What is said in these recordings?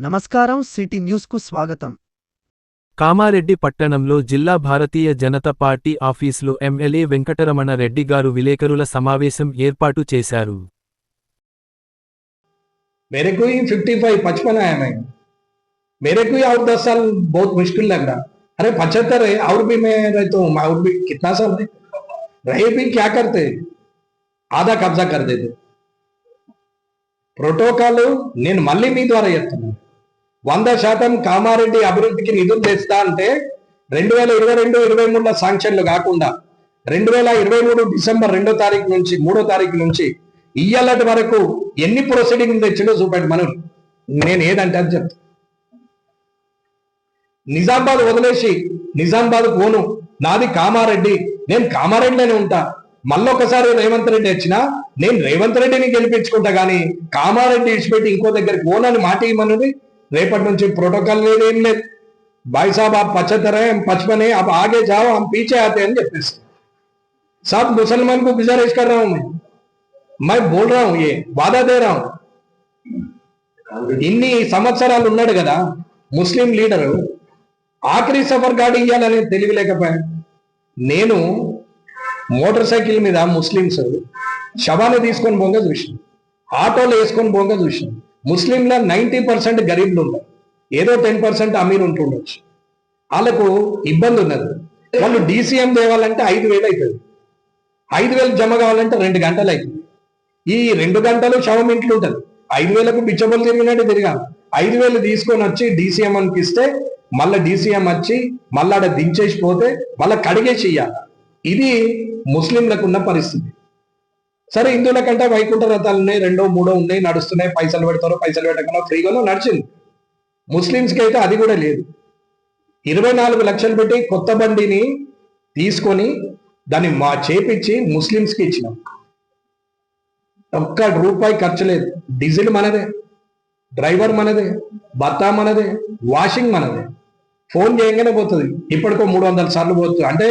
నమస్కారం city news కు స్వాగతం. కామారెడ్డి పట్టణంలో జిల్లా భారతీయ జనతా పార్టీ ఆఫీసులో ఎమ్మెల్యే వెంకటరమణ రెడ్డి గారు విలేకరుల సమావేశం ఏర్పాటు చేశారు. मेरे को ही 55 55 आया मैं. मेरे को ही और 10 साल बहुत मुश्किल लग रहा. अरे 75 है और भी मैं रहता हूँ. और भी कितना साल रहे भी क्या करते, आधा कब्जा कर देते. ప్రోటోకాల్ నేను మళ్ళీ మీ ద్వారా చెప్తున్నాను. 100% కామారెడ్డి అభివృద్ధికి నిధులు తెస్తా అంటే 2022-23 శాంక్షన్లు కాకుండా 2023 డిసెంబర్ 2వ తారీఖు నుంచి 3వ తారీఖు నుంచి ఇయ్యాలటి వరకు ఎన్ని ప్రొసీడింగ్ తెచ్చిండో చూపెట్టి మనం నేను ఏదంటే అది చెప్తా. నిజామాబాద్ వదిలేసి నిజామాబాద్ పోను, నాది కామారెడ్డి, నేను కామారెడ్డిలోనే ఉంటా. మళ్ళొకసారి రేవంత్ రెడ్డి వచ్చినా నేను రేవంత్ రెడ్డిని గెలిపించుకుంటా, కానీ కామారెడ్డి ఇచ్చిపెట్టి ఇంకో దగ్గరికి పోనని మాట ఇవ్వమన్నది. రేపటి నుంచి ప్రోటోకాల్ లేదు, ఏం లేదు. भाई साहब आप 75 हैं, हम 55 हैं, आप आगे जाओ, हम पीछे आते हैं చెప్పేసి. सब मुसलमान को गुजारिश कर रहा हूं मैं बोल रहा हूं, ये वादा दे रहा हूं. ఇన్ని సంవత్సరాలు ఉన్నాడు కదా ముస్లిం లీడరు, ఆఖరి సఫర్ గాడి ఇయ్యాలనే తెలివి లేకపోయా. నేను మోటార్ సైకిల్ మీద ముస్లింస్ శవాన్ని తీసుకొని పోగా చూసాను, ఆటోలు వేసుకొని పోగా చూసాను. ముస్లింల 90% గరీబ్లు ఉంటారు, ఏదో 10% అమీర్ ఉంటుండొచ్చు. వాళ్ళకు ఇబ్బంది ఉన్నది. వాళ్ళు DCM తేవాలంటే 5,000 అవుతుంది. 5,000 జమ కావాలంటే 2 గంటలు అవుతుంది. ఈ 2 గంటలు శవం ఇంట్లో ఉంటుంది. 5,000కు బిచ్చబోలు తిరిగినట్టు తిరిగాను. 5,000 తీసుకొని వచ్చి DCM అనిపిస్తే మళ్ళీ DCM వచ్చి మళ్ళీ ఆడ దించేసి పోతే మళ్ళీ కడిగేసి ఇయ్యాలి. ఇది ముస్లింలకు ఉన్న పరిస్థితి. సరే, హిందువుల కంటే వైకుంఠ రథాలు ఉన్నాయి, 2, 3 ఉన్నాయి, నడుస్తున్నాయి. పైసలు పెడతారో పైసలు పెట్టకుండా ఫ్రీగానో నడిచింది. ముస్లింస్కి అయితే అది కూడా లేదు. 24 లక్షలు పెట్టి కొత్త బండిని తీసుకొని దాన్ని చేపించి ముస్లింస్కి ఇచ్చినాం. ఒక్క రూపాయి ఖర్చు లేదు. డీజిల్ మనదే, డ్రైవర్ మనదే, భర్త మనదే, వాషింగ్ మనదే. ఫోన్ చేయగానే పోతుంది. ఇప్పటికో 300 సార్లు పోతుంది. అంటే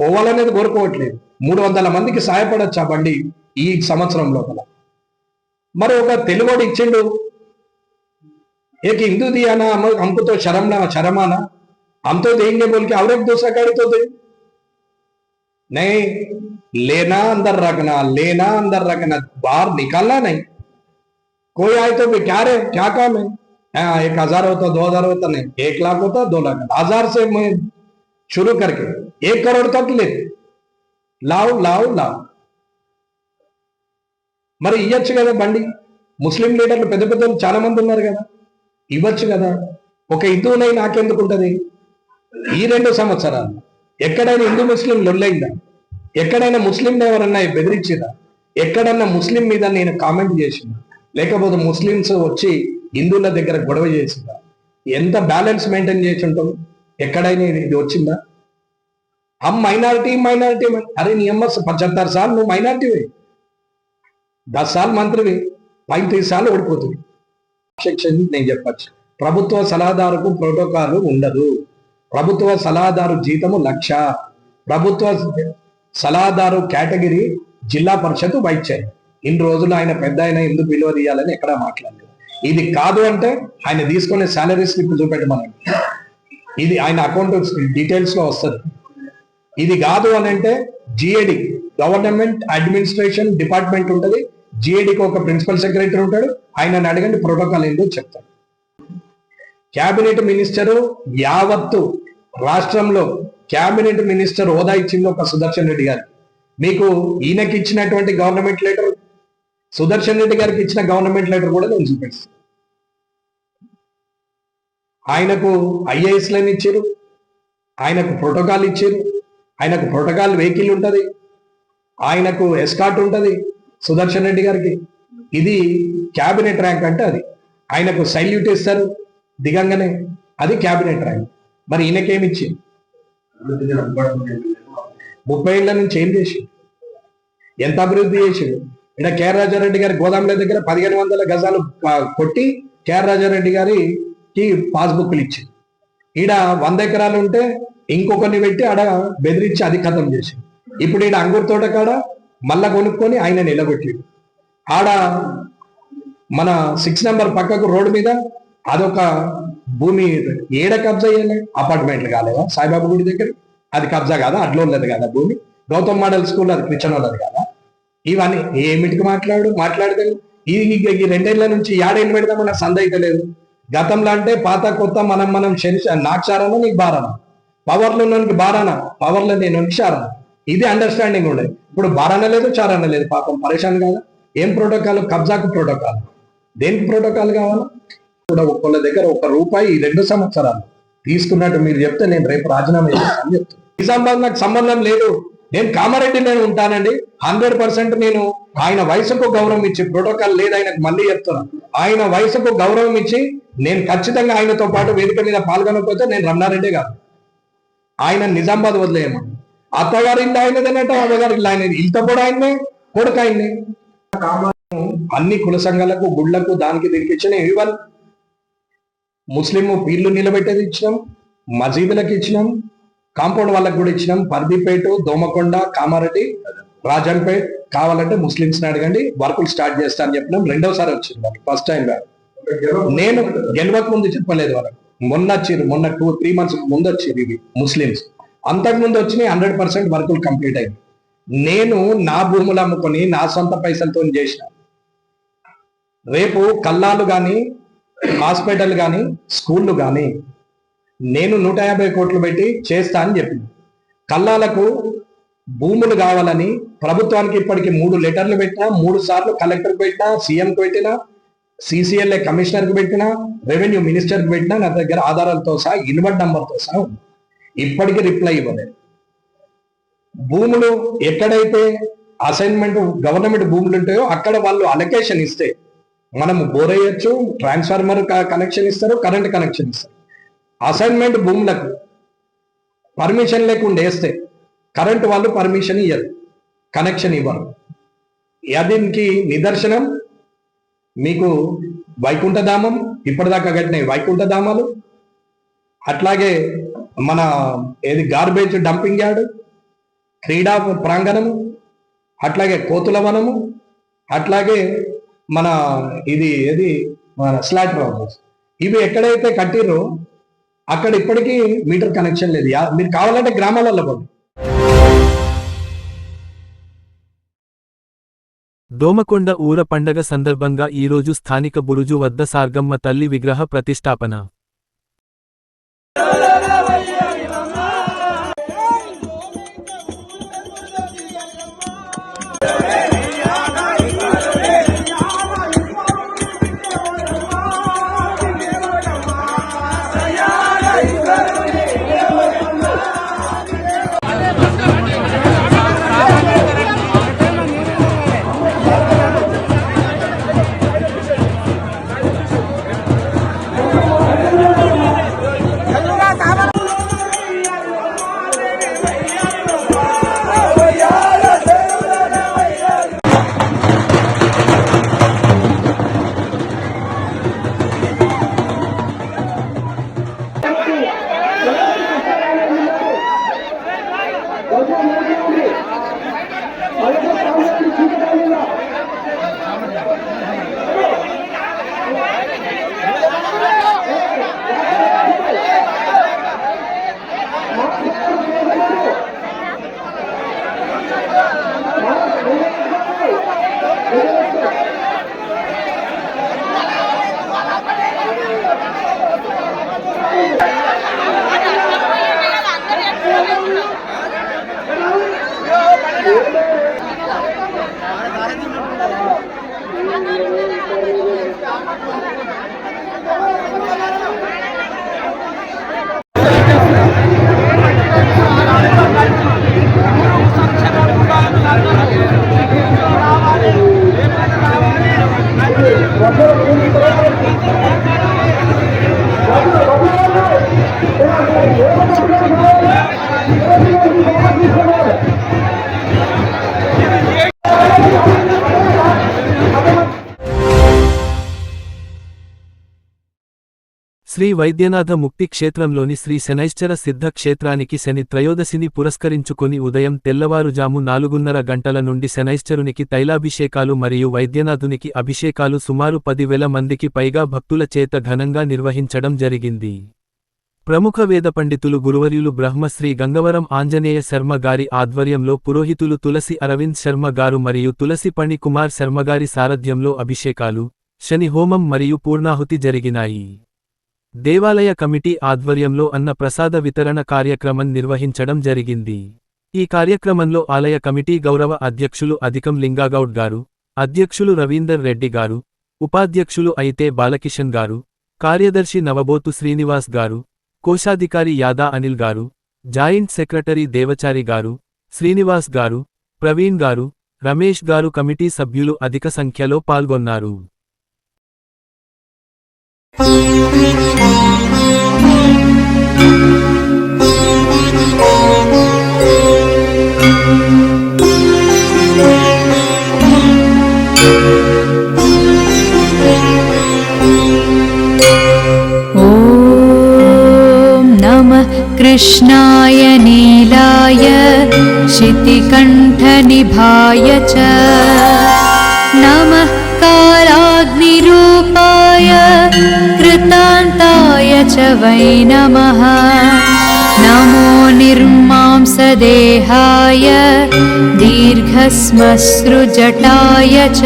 పోవాలనేది కోరుకోవట్లేదు. 300 మందికి సహాయపడచ్చు ఆ బండి ఈ సంవత్సరం లోపల. మరి ఒక తెలుగోడు ఇచ్చిండు, एक हिंदू दिया ना हमको तो शर्माना, हम तो देंगे बोल के और एक दूसरा गाड़ी तो दे. नहीं, लेना अंदर रखना, लेना अंदर रखना, बाहर निकालना नहीं. कोई आए तो क्या रे, क्या काम है? 1,000 होता, 2,000 होता, नहीं 1 लाख होता, 2 लाख, 1,000 से मैं शुरू करके 1 करोड़ तक ले लाओ लाओ लाओ. మరి ఇయ్యొచ్చు కదా బండి. ముస్లిం లీడర్లు పెద్ద పెద్దలు చాలా మంది ఉన్నారు కదా, ఇవ్వచ్చు కదా. ఒక హిందువునై నాకెందుకు ఉంటుంది? ఈ 2 సంవత్సరాలు ఎక్కడైనా హిందూ ముస్లిం లొల్లైందా? ఎక్కడైనా ముస్లిం ఎవరన్నా బెదిరించిందా? ఎక్కడన్నా ముస్లిం మీద నేను కామెంట్ చేసిందా? లేకపోతే ముస్లింస్ వచ్చి హిందువుల దగ్గర గొడవ చేసిందా? ఎంత బ్యాలెన్స్ మెయింటైన్ చేసి ఉంటాం? ఎక్కడైనా ఇది వచ్చిందా? हम మైనారిటీ అరే నీ అమ్మ 75 సార్లు నువ్వు మైనారిటీవే, 10 సార్లు మంత్రివి, 35 సార్లు ఓడిపోతుంది. నేను చెప్పచ్చు, ప్రభుత్వ సలహాదారుకు ప్రోటోకాల్ ఉండదు. ప్రభుత్వ సలహాదారు జీతము 1,00,000. ప్రభుత్వ సలహాదారు కేటగిరీ జిల్లా పరిషత్ వైస్ చైర్. ఇన్ని రోజులు ఆయన పెద్ద ఆయన ఎందుకు విలువ తీయాలని ఎక్కడ మాట్లాడలేదు. ఇది కాదు అంటే ఆయన తీసుకునే శాలరీ స్లిప్ చూపెట్టమనండి, ఇది ఆయన అకౌంట్ డీటెయిల్స్ లో వస్తుంది. ఇది కాదు అని అంటే GAD, గవర్నమెంట్ అడ్మినిస్ట్రేషన్ డిపార్ట్మెంట్ ఉంటుంది. GADకి ఒక ప్రిన్సిపల్ సెక్రటరీ ఉంటాడు. ఆయనని అడగండి, ప్రోటోకాల్ ఏంటో చెప్తాడు. క్యాబినెట్ మినిస్టరు యావత్తు రాష్ట్రంలో క్యాబినెట్ మినిస్టర్ హోదా ఇచ్చింది ఒక సుదర్శన్ రెడ్డి గారికి. మీకు ఈయనకి ఇచ్చినటువంటి గవర్నమెంట్ లెటర్, సుదర్శన్ రెడ్డి గారికి ఇచ్చిన గవర్నమెంట్ లెటర్ కూడా నేను చూపిస్తాను. ఆయనకు IAS ఇచ్చారు, ఆయనకు ప్రోటోకాల్ ఇచ్చారు, ఆయనకు ప్రోటోకాల్ వెహికల్ ఉంటుంది, ఆయనకు ఎస్కార్ట్ ఉంటుంది సుదర్శన్ రెడ్డి గారికి. ఇది క్యాబినెట్ ర్యాంక్ అంటే అది. ఆయనకు సైల్యూట్ ఇస్తారు దిగంగానే, అది క్యాబినెట్ ర్యాంక్. మరి ఈయనకేమిచ్చి 30 ఏళ్ల నుంచి ఏం చేసి ఎంత అభివృద్ధి చేసి? ఇక్కడ KR రాజారెడ్డి గారి గోదాముల దగ్గర 1,500 గజాలు కొట్టి KR రాజారెడ్డి గారికి పాస్బుక్లు ఇచ్చి, ఈడ 100 ఎకరాలు ఉంటే ఇంకొకరిని పెట్టి ఆడ బెదిరించి అది ఖతం చేసి, ఇప్పుడు ఈడ అంగూరు తోట కాడ మళ్ళా కొనుక్కొని ఆయన నిలబెట్టి ఆడ మన 6 నెంబర్ పక్కకు రోడ్డు మీద అదొక భూమి ఏడ కబ్జా చేయాలి? అపార్ట్మెంట్లు కాలేదా సాయిబాబా గుడి దగ్గర? అది కబ్జా కాదా? అడ్లోళ్ళది కదా భూమి? గౌతమ్ మోడల్ స్కూల్ అది క్రిస్టియన్ వాళ్ళది కదా? ఇవన్నీ ఏమిటికి మాట్లాడితే ఈ 2 ఏళ్ల నుంచి ఏడేళ్ళు పెడదామన్న సందేహం లేదు. గతంలో అంటే పాత కొత్త మనం నాకు చారానా నీకు బారానా, పవర్లో ఉన్నోనికి బారానా, పవర్లో నేను చారానా, ఇది అండర్స్టాండింగ్ ఉండేది. ఇప్పుడు బారాన లేదు చారాన లేదు, పాపం పరేషాన్ కాదా? ఏం ప్రోటోకాల్? కబ్జాకు ప్రోటోకాల్, దేనికి ప్రోటోకాల్ కావాలా? కూడా ఒక్కళ్ళ దగ్గర ₹1 ఈ 2 సంవత్సరాలు తీసుకున్నట్టు మీరు చెప్తే నేను రేపు రాజీనామా చేస్తాను చెప్తాను. నిజామాబాద్ నాకు సంబంధం లేదు, నేను కామారెడ్డి నేను ఉంటానండి. 100% నేను ఆయన వయసుకు గౌరవం ఇచ్చి, ప్రోటోకాల్ లేదు ఆయనకు, మళ్ళీ చెప్తున్నాను, ఆయన వయసుకు గౌరవం ఇచ్చి నేను ఖచ్చితంగా ఆయనతో పాటు వేదిక మీద పాల్గొనకపోతే నేను రమణారెడ్డి కాదు. ఆయన నిజామాబాద్ వదిలేయమని, అత్తగారి ఇల్లు ఆయనదనట, అమ్మగారి ఇల్లు ఆయన, ఇంత కూడా ఆయన్నే, కొడుకు ఆయన్ని. అన్ని కుల సంఘాలకు, గుళ్లకు, దానికి దీనికి ఇచ్చిన, ఈవెన్ ముస్లిం పీర్లు నిలబెట్టేది ఇచ్చినాం, మసీదులకు ఇచ్చినాం, కాంపౌండ్ వాళ్ళకు కూడా ఇచ్చినాం. పర్దిపేట, దోమకొండ, కామారెడ్డి, రాజన్పేట్ కావాలంటే ముస్లింస్ ని అడగండి, వర్కులు స్టార్ట్ చేస్తా అని చెప్పినాం. 2వసారి వచ్చింది వాళ్ళు, ఫస్ట్ టైం కాదు. నేను గెలవక ముందు చెప్పలేదు వాళ్ళకి, మొన్న 2-3 months ముందు వచ్చేది ఇవి ముస్లింస్. అంతకు ముందు వచ్చినాయి 100% వర్కులు కంప్లీట్ అయింది. నేను నా భూములు అమ్ముకొని నా సొంత పైసలతో చేసిన. రేపు కల్లాలు కానీ, హాస్పిటల్ కానీ, స్కూళ్ళు కానీ నేను 150 కోట్లు పెట్టి చేస్తా అని చెప్పింది. కల్లాలకు భూములు కావాలని ప్రభుత్వానికి ఇప్పటికి 3 లెటర్లు పెట్టినా, 3 సార్లు కలెక్టర్కి పెట్టినా, సీఎంకి పెట్టినా, CCLA కమిషనర్కి పెట్టినా, రెవెన్యూ మినిస్టర్కి పెట్టినా, నా దగ్గర ఆధారాలతో సహా, ఇన్వర్డ్ నంబర్తో సహా ఉంది. ఇప్పటికీ రిప్లై ఇవ్వలేదు. భూములు ఎక్కడైతే అసైన్మెంట్ గవర్నమెంట్ భూములు ఉంటాయో అక్కడ వాళ్ళు అలొకేషన్ ఇస్తే మనం బోర్ వేయచ్చు, ట్రాన్స్ఫార్మర్ కనెక్షన్ ఇస్తారు, కరెంట్ కనెక్షన్ ఇస్తారు. అసైన్మెంట్ భూములకు పర్మిషన్ లేకుండా వేస్తే కరెంట్ వాళ్ళు పర్మిషన్ ఇయ్యరు, కనెక్షన్ ఇవ్వరు. దీనికి నిదర్శనం మీకు వైకుంఠధామం, ఇప్పటిదాకా కట్టినాయి వైకుంఠధామాలు, అట్లాగే మన గార్బేజ్ డంపింగ్ యార్డ్, క్రీడా ప్రాంగణము, అట్లాగే కోతుల వనము, అట్లాగే మన మన స్లాట్ హౌసెస్. ఇవి ఎక్కడైతే కట్టిరో అక్కడ ఇప్పటికీ మీటర్ కనెక్షన్ లేదు. మీరు కావాలంటే గ్రామాలలో పోండి. దోమకొండ ఊర పండగ సందర్భంగా ఈరోజు స్థానిక బురుజు వద్ద సార్గమ్మ తల్లి విగ్రహ ప్రతిష్టాపన. శ్రీ వైద్యనాథ ముక్తి క్షేత్రంలోని శ్రీ శనైశ్చర సిద్ధ క్షేత్రానికి శని త్రయోదశిని పురస్కరించుకుని ఉదయం తెల్లవారుజాము 4:30 గంటల నుండి శనైశ్చరునికి తైలాభిషేకాలు మరియు వైద్యనాథునికి అభిషేకాలు సుమారు 10,000 మందికి పైగా భక్తుల చేత ఘనంగా నిర్వహించడం జరిగింది. ప్రముఖ వేద పండితులు గురువర్యులు బ్రహ్మశ్రీ గంగవరం ఆంజనేయ శర్మ గారి ఆధ్వర్యంలో పురోహితులు తులసి అరవింద్ శర్మ గారు మరియు తులసి పణి కుమార్ శర్మగారి సారథ్యంలో అభిషేకాలు, శని హోమం మరియు పూర్ణాహుతి జరిగినాయి. దేవాలయ కమిటీ ఆధ్వర్యంలో అన్న ప్రసాద వితరణ కార్యక్రమం నిర్వహించడం జరిగింది. ఈ కార్యక్రమంలో ఆలయ కమిటీ గౌరవ అధ్యక్షులు అధికం లింగాగౌడ్ గారు, అధ్యక్షులు రవీందర్ రెడ్డి గారు, ఉపాధ్యక్షులు అయితే బాలకిషన్ గారు, కార్యదర్శి నవబోతు శ్రీనివాస్ గారు, కోశాధికారి యాదా అనిల్ గారు, జాయింట్ సెక్రటరీ దేవచారి గారు, శ్రీనివాస్ గారు, ప్రవీణ్ గారు, రమేష్ గారు కమిటీ సభ్యులు అధిక సంఖ్యలో పాల్గొన్నారు. कृष्णाय नीलाय शितिकण्ठनिभाय च नमः कालाग्निरूपाय कृतान्ताय च वै नमः। नमो निर्मांसदेहाय दीर्घश्मश्रुजटाय च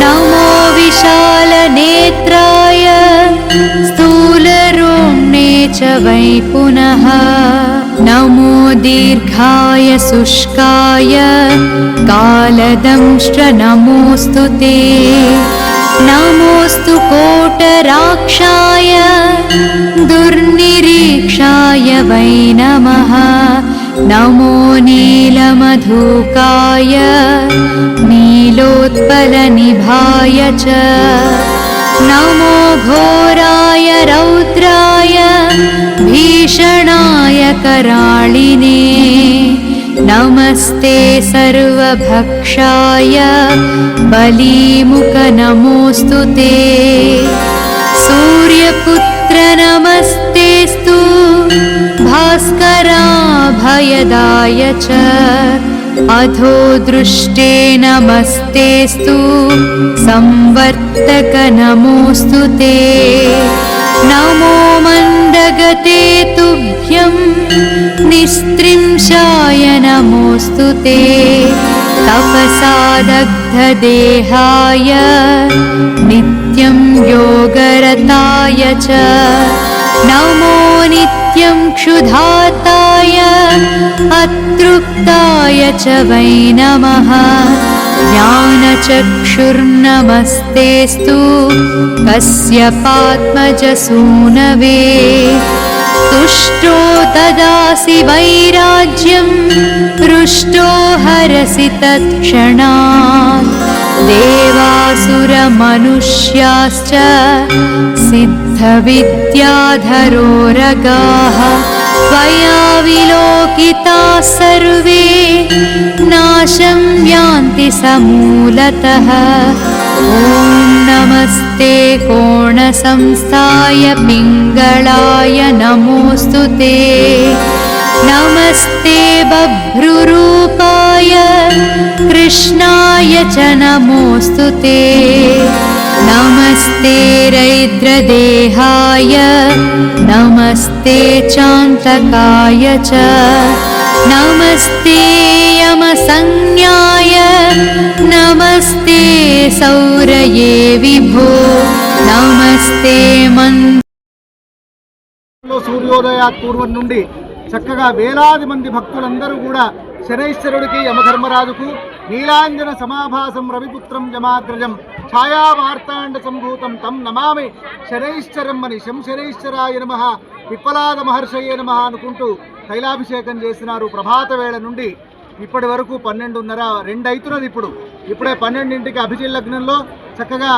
नमो विशालनेत्राय स्थूलरोम्णे च वै पुनः। नमो दीर्घाय शुष्काय कालदंष्ट्र नमोऽस्तु ते। नमोऽस्तु कोटराक्षाय दुर्निरीक्षाय वै नमः। नमो नीलमधुकाय नीलोत्पलनिभाय च नमो घोराय रौद्राय भीषणाय कराळिने। नमस्ते सर्वभक्षाय बलीमुख नमोऽस्तु ते। सूर्यपुत्र नमस्तेस्तु भास्कराभयदाय च अधो दृष्टे नमस्तेस्तु संवर्तक नमोऽस्तु ते। नमो मन्दगते तुभ्यं निस्त्रिंशाय नमोऽस्तु ते। तपसादग्धदेहाय नित्यं योगरताय च नमो नित्यं क्षुधाताय अतृप्ताय च वै नमः। ज्ञानचक्षुर्नमस्तेस्तु कस्यपात्मजसूनवे। तुष्टो ददासि वैराज्यं हृष्टो हरसि तत्क्षणात्। देवासुरमनुष्याश्च सिद्धविद्याधरोरगाः त्वया विलोकिताः सर्वे नाशं यान्ति समूलतः। ॐ नमस्ते कोणसंस्थाय पिङ्गळाय नमोऽस्तु ते। नमस्ते बभ्रुरूपाय कृष्णाय च नमोऽस्तु ते। नमस्ते रैद्रदेहाय नमस्ते चान्तकाय च नमस्ते यमसंज्ञाय नमस्ते सौरये विभो। नमस्ते సూర్యోదయాత్ పూర్వం నుండి చక్కగా వేలాది మంది భక్తులందరూ కూడా శనైశ్వరుడికి యమధర్మరాజుకు నీలాంజన సమాభాసం రవిపుత్రం యమాగ్రజం ఛాయామార్తాండ సంభూతం తం నమామి శనైశ్చరం అని శంశనైశ్చరాయ నమః పిప్పలాద మహర్షయే నమః అనుకుంటూ తైలాభిషేకం చేసినారు. ప్రభాత వేళ నుండి ఇప్పటి వరకు 12:30 అవుతున్నది. ఇప్పుడే 12ంటికి అభిజిల్లగ్నంలో చక్కగా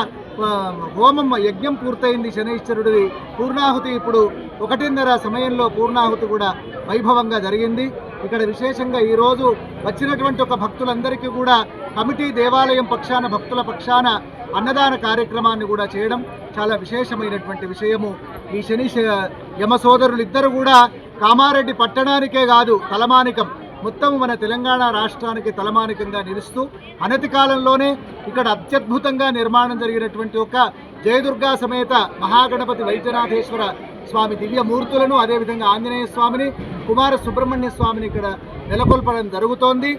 హోమం యజ్ఞం పూర్తయింది. శనైశ్వరుడిది పూర్ణాహుతి ఇప్పుడు 1:30 సమయంలో పూర్ణాహుతి కూడా వైభవంగా జరిగింది. ఇక్కడ విశేషంగా ఈరోజు వచ్చినటువంటి ఒక భక్తులందరికీ కూడా కమిటీ దేవాలయం పక్షాన భక్తుల పక్షాన అన్నదాన కార్యక్రమాన్ని కూడా చేయడం చాలా విశేషమైనటువంటి విషయము. ఈ యమ సోదరులిద్దరూ కూడా కామారెడ్డి పట్టణానికే కాదు తలమానికం, మొత్తం మన తెలంగాణ రాష్ట్రానికి తలమానికంగా నిలుస్తూ అనతి కాలంలోనే ఇక్కడ అత్యద్భుతంగా నిర్మాణం జరిగినటువంటి ఒక జయదుర్గా సమేత మహాగణపతి వైద్యనాథేశ్వర స్వామి దివ్యమూర్తులను, అదేవిధంగా ఆంజనేయ స్వామిని, కుమార సుబ్రహ్మణ్య స్వామిని ఇక్కడ నెలకొల్పడం జరుగుతోంది.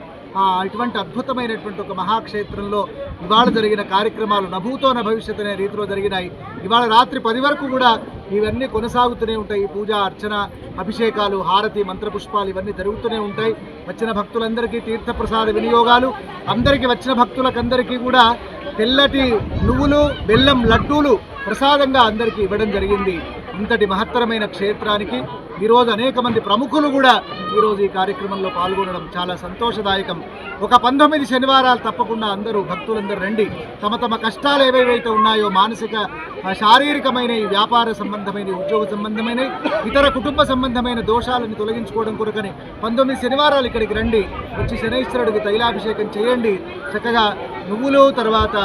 ఇటువంటి అద్భుతమైనటువంటి ఒక మహాక్షేత్రంలో ఇవాళ జరిగిన కార్యక్రమాలు నభూతో న భవిష్యత్ అనే రీతిలో జరిగినాయి. ఇవాళ రాత్రి 10 వరకు కూడా ఇవన్నీ కొనసాగుతూనే ఉంటాయి. పూజ, అర్చన, అభిషేకాలు, హారతి, మంత్రపుష్పాలు ఇవన్నీ జరుగుతూనే ఉంటాయి. వచ్చిన భక్తులందరికీ తీర్థప్రసాద వినియోగాలు, అందరికీ వచ్చిన భక్తులకందరికీ కూడా తెల్లటి నువ్వులు, బెల్లం లడ్డూలు ప్రసాదంగా అందరికీ ఇవ్వడం జరిగింది. ఇంతటి మహత్తరమైన క్షేత్రానికి ఈరోజు అనేక మంది ప్రముఖులు కూడా ఈరోజు ఈ కార్యక్రమంలో పాల్గొనడం చాలా సంతోషదాయకం. ఒక 19 శనివారాలు తప్పకుండా అందరూ భక్తులందరూ రండి. తమ తమ కష్టాలు ఏవేవైతే ఉన్నాయో, మానసిక, శారీరకమైన, వ్యాపార సంబంధమైన, ఉద్యోగ సంబంధమైన, ఇతర కుటుంబ సంబంధమైన దోషాలను తొలగించుకోవడం కొరకని 19 శనివారాలు ఇక్కడికి రండి. వచ్చి శనైశ్వరుడికి తైలాభిషేకం చేయండి. చక్కగా నువ్వులు, తర్వాత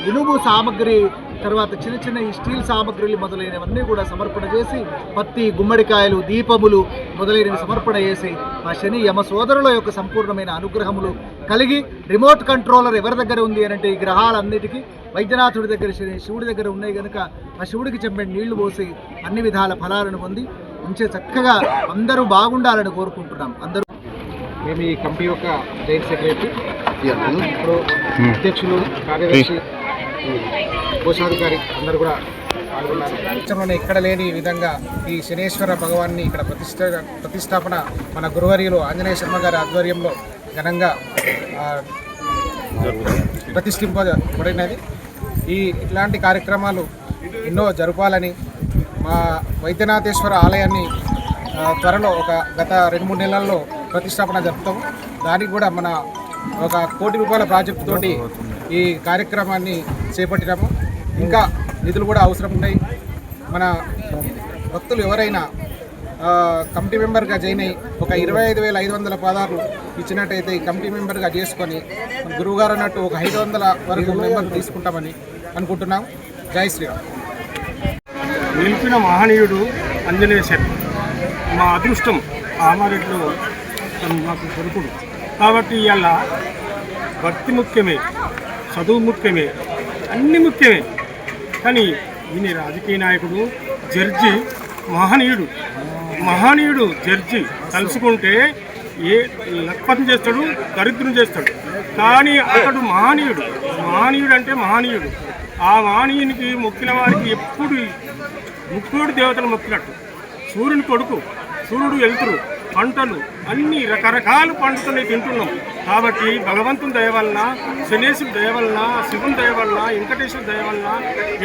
ఇనుము సామగ్రి, తర్వాత చిన్న చిన్న ఈ స్టీల్ సామగ్రిలు మొదలైనవన్నీ కూడా సమర్పణ చేసి, పత్తి, గుమ్మడికాయలు, దీపములు మొదలైనవి సమర్పణ చేసి ఆ శని యమ సోదరుల యొక్క సంపూర్ణమైన అనుగ్రహములు కలిగి, రిమోట్ కంట్రోలర్ ఎవరి దగ్గర ఉంది అని అంటే ఈ గ్రహాలన్నిటికీ వైద్యనాథుడి దగ్గర, శివుడి దగ్గర ఉన్నాయి కనుక ఆ శివుడికి చెంబడి నీళ్లు పోసి అన్ని విధాల ఫలాలను పొంది మంచి చక్కగా అందరూ బాగుండాలని కోరుకుంటున్నాం. అందరూ మేము ఈ కమిటీ యొక్క జైన్ సెక్రటరీ, ఇప్పుడు అధ్యక్షులు, కార్యదర్శి, కోశాధికారి అందరూ కూడా పాల్గొన్నారు. రాష్ట్రంలోనే ఇక్కడ లేని విధంగా ఈ శనేశ్వర భగవాన్ని ఇక్కడ ప్రతిష్టాపన మన గురువర్యులు ఆంజనేయ శర్మ గారి ఆధ్వర్యంలో ఘనంగా ప్రతిష్ఠింపబడినది. ఇట్లాంటి కార్యక్రమాలు ఎన్నో జరపాలని, మా వైద్యనాథేశ్వర ఆలయాన్ని త్వరలో గత 2-3 నెలల్లో ప్రతిష్టాపన జరుపుతాము. దానికి కూడా మన ఒక ₹1 కోటి ప్రాజెక్టు తోటి ఈ కార్యక్రమాన్ని చేపట్టినాము. ఇంకా నిధులు కూడా అవసరం ఉన్నాయి. మన భక్తులు ఎవరైనా కమిటీ మెంబర్గా జాయిన్ అయ్యి ఒక 25,500 పదాలు ఇచ్చినట్టయితే ఈ కమిటీ మెంబర్గా చేసుకొని గురువుగారు అన్నట్టు ఒక 500 వరకు మెంబర్లు తీసుకుంటామని అనుకుంటున్నాం. జై శ్రీరామ్. నిలిపిన మహనీయుడు ఆంజనేయ శర్మ. మా అదృష్టం కామారెడ్డిలో మాకు కొడుకుడు కాబట్టి ఇవాళ భక్తి ముఖ్యమే, చదువు ముఖ్యమే, అన్ని ముఖ్యమే. కానీ ఈయన రాజకీయ నాయకుడు, జడ్జి, మహనీయుడు జడ్జి కలుసుకుంటే ఏ లక్పతం చేస్తాడు, దరిద్రం చేస్తాడు. కానీ అతడు మహనీయుడు అంటే మహనీయుడు. ఆ మహనీయునికి మొక్కిన వారికి ఎప్పుడు ముక్కోడి దేవతలు మొక్కినట్టు. సూర్యుని కొడుకు, సూర్యుడు వెళ్తురు, పంటలు అన్ని రకరకాల పంటలు తింటున్నాం. కాబట్టి భగవంతుని దయ వలన, శనేశ్వరుడు దయ వలన, శివుని దయ వలన, వెంకటేశ్వర దయ వలన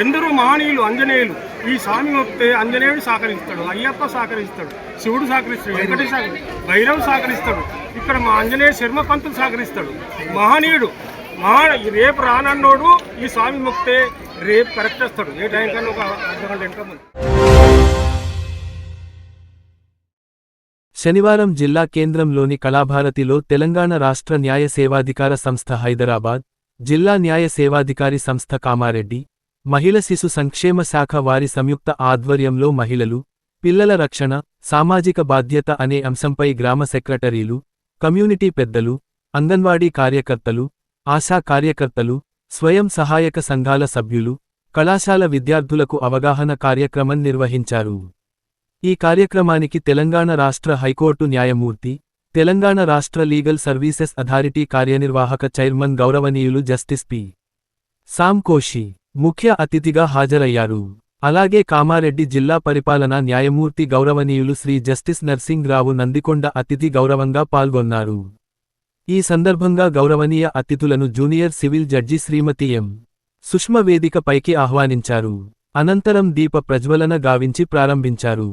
ఎందరో మహనీయులు, అంజనేయులు ఈ స్వామి మొక్కితే అంజనేయుడు సహకరిస్తాడు, అయ్యప్ప సహకరిస్తాడు, శివుడు సహకరిస్తాడు, వెంకటేశ్వర భైరవ్ సహకరిస్తాడు, ఇక్కడ మా ఆంజనేయ శర్మ పంతులు సహకరిస్తాడు. మహనీయుడు రేపు రానన్నోడు ఈ స్వామి మొక్కితే రేపు కరెక్ట్ వస్తాడు. ఏ టైం కన్నా ఒక అర్ధగంట వెనక ముందు. శనివారం జిల్లా కేంద్రంలోని కళాభారతిలో తెలంగాణ రాష్ట్ర న్యాయ సేవాధికార సంస్థ హైదరాబాద్, జిల్లా న్యాయ సేవాధికారి సంస్థ కామారెడ్డి, మహిళ శిశు సంక్షేమ శాఖ వారి సంయుక్త ఆధ్వర్యంలో మహిళలు, పిల్లల రక్షణ, సామాజిక బాధ్యత అనే అంశంపై గ్రామ సెక్రటరీలు, కమ్యూనిటీ పెద్దలు, అంగన్వాడీ కార్యకర్తలు, ఆశా కార్యకర్తలు, స్వయం సహాయక సంఘాల సభ్యులు, కళాశాల విద్యార్థులకు అవగాహన కార్యక్రమం నిర్వహించారు. ఈ కార్యక్రమానికి తెలంగాణ రాష్ట్ర హైకోర్టు న్యాయమూర్తి, తెలంగాణ రాష్ట్ర లీగల్ సర్వీసెస్ అథారిటీ కార్యనిర్వాహక చైర్మన్ గౌరవనీయులు జస్టిస్ పి. సామ్ కోషి ముఖ్య అతిథిగా హాజరయ్యారు. అలాగే కామారెడ్డి జిల్లా పరిపాలనా న్యాయమూర్తి గౌరవనీయులు శ్రీ జస్టిస్ నర్సింగ్ రావు నందికొండ అతిథి గౌరవంగా పాల్గొన్నారు. ఈ సందర్భంగా గౌరవనీయ అతిథులను జూనియర్ సివిల్ జడ్జి శ్రీమతి ఎం. సుష్మ వేదిక పైకి ఆహ్వానించారు. అనంతరం దీప ప్రజ్వలన గావించి ప్రారంభించారు.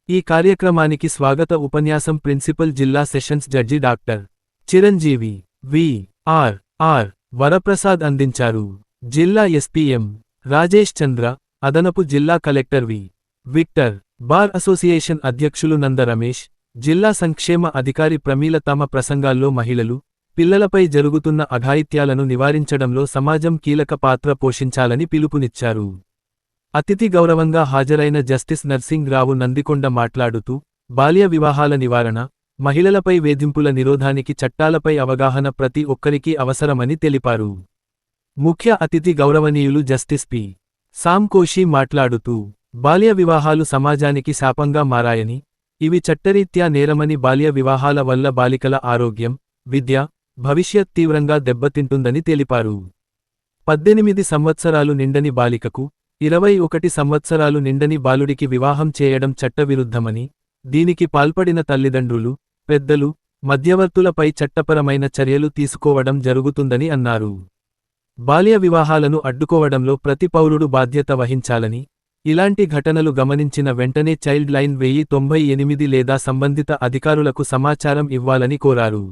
ఈ కార్యక్రమానికి స్వాగత ఉపన్యాసం ప్రిన్సిపల్ జిల్లా sessions judge doctor Chiranjeevi V R R. Varaprasad అందించారు. జిల్లా ఎస్పీఎం రాజేష్ చంద్ర, అదనపు జిల్లా collector V. Victor, bar association అధ్యక్షులు నంద రమేష్, జిల్లా సంక్షేమ అధికారి ప్రమీల తమ ప్రసంగాల్లో మహిళలు, పిల్లలపై జరుగుతున్న అఘాయిత్యాలను నివారించడంలో సమాజం కీలక పాత్ర పోషించాలని పిలుపునిచ్చారు. అతిథి గౌరవంగా హాజరైన జస్టిస్ నర్సింగ్ రావు నందికొండ మాట్లాడుతూ బాల్య వివాహాల నివారణ, మహిళలపై వేధింపుల నిరోధానికి చట్టాలపై అవగాహన ప్రతి ఒక్కరికీ అవసరమని తెలిపారు. ముఖ్య అతిథి గౌరవనీయులు జస్టిస్ పి. సామ్ కోషి మాట్లాడుతూ బాల్య వివాహాలు సమాజానికి శాపంగా మారాయని, ఇవి చట్టరీత్యా నేరమని, బాల్య వివాహాల వల్ల బాలికల ఆరోగ్యం, విద్య, భవిష్యత్ తీవ్రంగా దెబ్బతింటుందని తెలిపారు. 18 సంవత్సరాలు నిండని బాలికకు 21 సంవత్సరాలు నిండని బాలుడికి వివాహం చేయడం చట్టవిరుద్ధమని, దీనికి పాల్పడిన తల్లిదండ్రులు, పెద్దలు, మధ్యవర్తులపై చట్టపరమైన చర్యలు తీసుకోవడం జరుగుతుందని అన్నారు. బాల్య వివాహాలను అడ్డుకోవడంలో ప్రతి పౌరుడు బాధ్యత వహించాలని, ఇలాంటి ఘటనలు గమనించిన వెంటనే చైల్డ్ లైన్ 1098 లేదా సంబంధిత అధికారులకు సమాచారం ఇవ్వాలని కోరారు.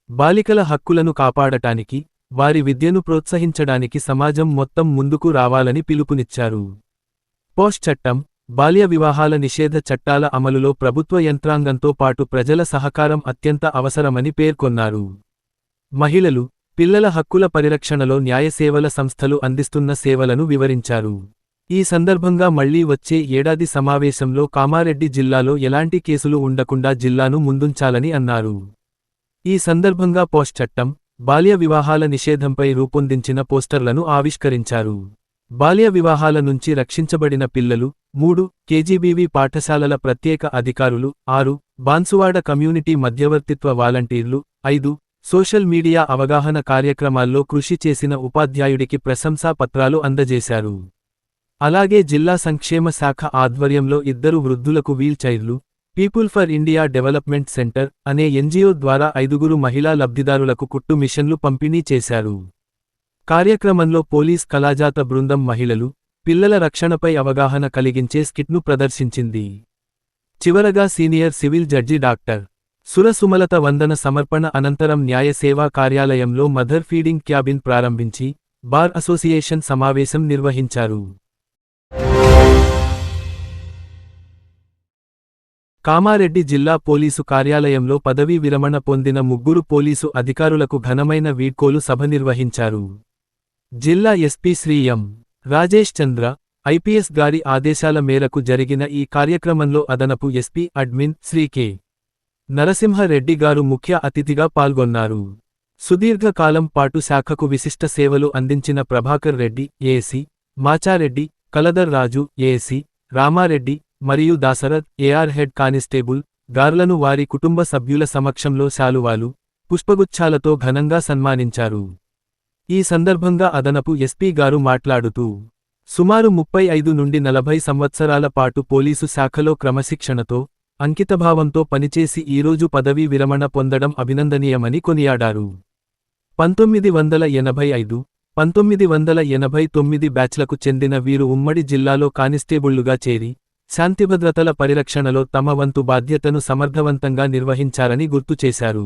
బాలికల హక్కులను కాపాడటానికి, వారి విద్యను ప్రోత్సహించడానికి సమాజం మొత్తం ముందుకు రావాలని పిలుపునిచ్చారు. పోష్ చట్టం, బాల్య వివాహాల నిషేధ చట్టాల అమలులో ప్రభుత్వ యంత్రాంగంతో పాటు ప్రజల సహకారం అత్యంత అవసరమని పేర్కొన్నారు. మహిళలు, పిల్లల హక్కుల పరిరక్షణలో న్యాయ సేవల సంస్థలు అందిస్తున్న సేవలను వివరించారు. ఈ సందర్భంగా మళ్లీ వచ్చే ఏడాది సమావేశంలో కామారెడ్డి జిల్లాలో ఎలాంటి కేసులు ఉండకుండా జిల్లాను ముందుంచాలని అన్నారు. ఈ సందర్భంగా పోష్ చట్టం, బాల్య వివాహాల నిషేధంపై రూపొందించిన పోస్టర్లను ఆవిష్కరించారు. బాల్య వివాహాల నుంచి రక్షించబడిన పిల్లలు 3 కేజీబీవీ పాఠశాలల ప్రత్యేక అధికారులు 6 బాన్సువాడ కమ్యూనిటీ మధ్యవర్తిత్వ వాలంటీర్లు 5 సోషల్ మీడియా అవగాహన కార్యక్రమాల్లో కృషి చేసిన ఉపాధ్యాయుడికి ప్రశంసా పత్రాలు అందజేశారు. అలాగే జిల్లా సంక్షేమ శాఖ ఆధ్వర్యంలో 2 వృద్ధులకు వీల్ చైర్లు, people for India development centre అనే ఎన్జీఓ ద్వారా 5 మహిళా లబ్ధిదారులకు కుట్టు మిషన్లు పంపిణీ చేశారు. కార్యక్రమంలో పోలీస్ కళాజాత బృందం మహిళలు, పిల్లల రక్షణపై అవగాహన కలిగించే స్కిట్ను ప్రదర్శించింది. చివరగా సీనియర్ సివిల్ జడ్జి డాక్టర్ సురసుమలత వందన సమర్పణ అనంతరం న్యాయ సేవా కార్యాలయంలో మదర్ ఫీడింగ్ క్యాబిన్ ప్రారంభించి బార్ అసోసియేషన్ సమావేశం నిర్వహించారు. కామారెడ్డి జిల్లా పోలీసు కార్యాలయంలో పదవీ విరమణ పొందిన 3 పోలీసు అధికారులకు ఘనమైన వీడ్కోలు సభ నిర్వహించారు. జిల్లా SP Shri M. Rajesh Chandra, IPS గారి ఆదేశాల మేరకు జరిగిన ఈ కార్యక్రమంలో అదనపు SP admin Shri K. Narasimha Reddy గారు ముఖ్య అతిథిగా పాల్గొన్నారు. సుదీర్ఘకాలం పాటు శాఖకు విశిష్ట సేవలు అందించిన ప్రభాకర్ రెడ్డి ఏఎసి, మాచారెడ్డి, కలదర్ రాజు ఏఎసి, రామారెడ్డి మరియు దాసరథ్ ఏఆర్ హెడ్ కానిస్టేబుల్ గార్లను వారి కుటుంబ సభ్యుల సమక్షంలో శాలువాలు, పుష్పగుచ్ఛాలతో ఘనంగా సన్మానించారు. ఈ సందర్భంగా అదనపు ఎస్పీ గారు మాట్లాడుతూ సుమారు 35 నుండి 40 సంవత్సరాల పాటు పోలీసు శాఖలో క్రమశిక్షణతో, అంకితభావంతో పనిచేసి ఈరోజు పదవీ విరమణ పొందడం అభినందనీయమని కొనియాడారు. 1985, 1989 బ్యాచ్లకు చెందిన వీరు ఉమ్మడి జిల్లాలో కానిస్టేబుళ్లుగా చేరి శాంతిభద్రతల పరిరక్షణలో తమ వంతు బాధ్యతను సమర్థవంతంగా నిర్వహించారని గుర్తు చేశారు.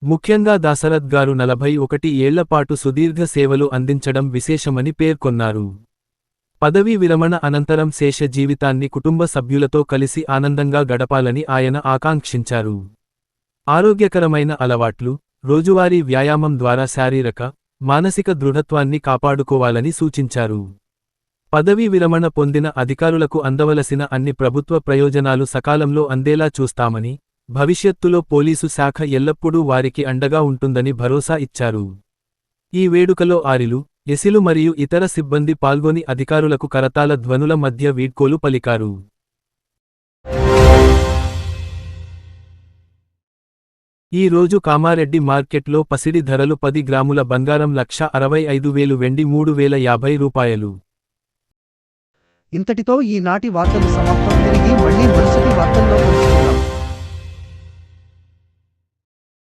ముఖ్యంగా దాసరథ్ గారు 41 ఏళ్లపాటు సుదీర్ఘ సేవలు అందించడం విశేషమని పేర్కొన్నారు. పదవీ విరమణ అనంతరం శేష జీవితాన్ని కుటుంబ సభ్యులతో కలిసి ఆనందంగా గడపాలని ఆయన ఆకాంక్షించారు. ఆరోగ్యకరమైన అలవాట్లు, రోజువారీ వ్యాయామం ద్వారా శారీరక, మానసిక దృఢత్వాన్ని కాపాడుకోవాలని సూచించారు. పదవీ విరమణ పొందిన అధికారులకు అందవలసిన అన్ని ప్రభుత్వ ప్రయోజనాలు సకాలంలో అందేలా చూస్తామని, భవిష్యత్తులో పోలీసు శాఖ ఎల్లప్పుడూ వారికి అండగా ఉంటుందని భరోసా ఇచ్చారు. ఈ వేడుకలో ఆరిలు, ఎసిలు మరియు ఇతర సిబ్బంది పాల్గొని అధికారులకు కరతాళ ధ్వనుల మధ్య వీడ్కోలు పలికారు. ఈ రోజు కామారెడ్డి మార్కెట్లో పసిడి ధరలు 10 గ్రాముల బంగారం 1,65,000 వెండి 3,050 రూపాయలు. ఇంతటితో ఈనాటి వార్తలు సమాప్తం. తిరిగి మళ్ళీ మరుసటి వార్తల్లో కలుసుకుందాం.